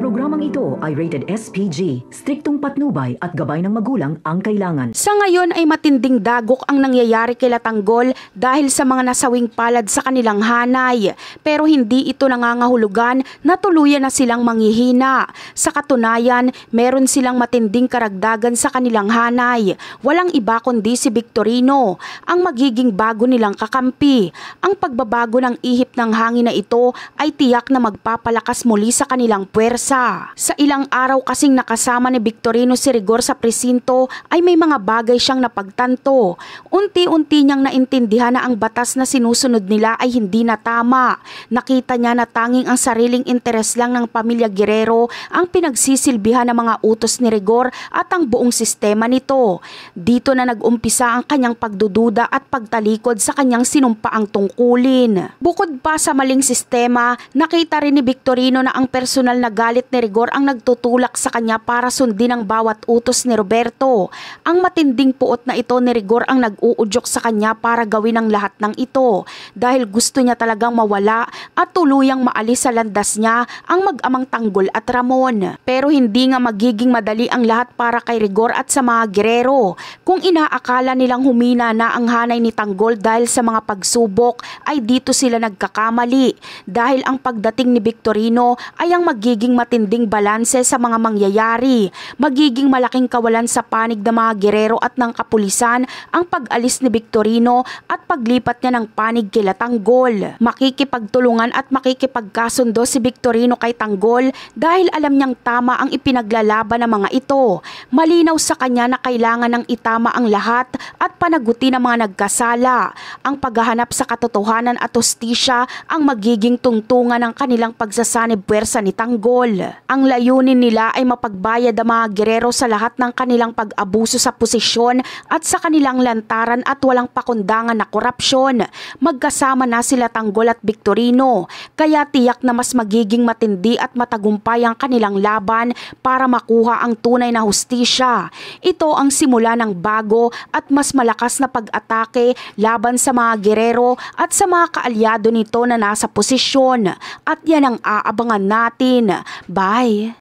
Programang ito ay rated SPG, striktong patnubay at gabay ng magulang ang kailangan. Sa ngayon ay matinding dagok ang nangyayari kila Tanggol dahil sa mga nasawing palad sa kanilang hanay. Pero hindi ito nangangahulugan na tuluyan na silang manghihina. Sa katunayan, meron silang matinding karagdagan sa kanilang hanay. Walang iba kundi si Victorino, ang magiging bago nilang kakampi. Ang pagbabago ng ihip ng hangin na ito ay tiyak na magpapalakas muli sa kanilang puwersa. Sa ilang araw kasing nakasama ni Victorino si Rigor sa presinto ay may mga bagay siyang napagtanto. Unti-unti niyang naintindihan na ang batas na sinusunod nila ay hindi na tama. Nakita niya na tanging ang sariling interes lang ng pamilya Guerrero ang pinagsisilbihan ng mga utos ni Rigor at ang buong sistema nito. Dito na nag-umpisa ang kanyang pagdududa at pagtalikod sa kanyang sinumpaang tungkulin. Bukod pa sa maling sistema, nakita rin ni Victorino na ang personal na galit ni Rigor ang nagtutulak sa kanya para sundin ang bawat utos ni Roberto. Ang matinding puot na ito ni Rigor ang nag-uudyok sa kanya para gawin ang lahat ng ito dahil gusto niya talagang mawala at tuluyang maalis sa landas niya ang mag-amang Tanggol at Ramon. Pero hindi nga magiging madali ang lahat para kay Rigor at sa mga Guerrero. Kung inaakala nilang humina na ang hanay ni Tanggol dahil sa mga pagsubok ay dito sila nagkakamali dahil ang pagdating ni Victorino ay ang magiging matinding balanse sa mga mangyayari. Magiging malaking kawalan sa panig ng mga Guerrero at ng kapulisan ang pag-alis ni Victorino at paglipat niya ng panig kila Tanggol. Makikipagtulungan at makikipagkasundo si Victorino kay Tanggol dahil alam niyang tama ang ipinaglalaban ng mga ito. Malinaw sa kanya na kailangan ng itama ang lahat at panagutin ang mga nagkasala. Ang paghahanap sa katotohanan at hustisya ang magiging tungtungan ng kanilang pagsasanib puwersa ni Tanggol. Ang layunin nila ay mapagbayad ang mga Guerrero sa lahat ng kanilang pag-abuso sa posisyon at sa kanilang lantaran at walang pakundangan na korupsyon. Magkasama na sila Tanggol at Victorino, kaya tiyak na mas magiging matindi at matagumpay ang kanilang laban para makuha ang tunay na hustisya. Ito ang simula ng bago at mas malakas na pag-atake laban sa mga Guerrero at sa mga kaalyado nito na nasa posisyon. At yan ang aabangan natin. Bye!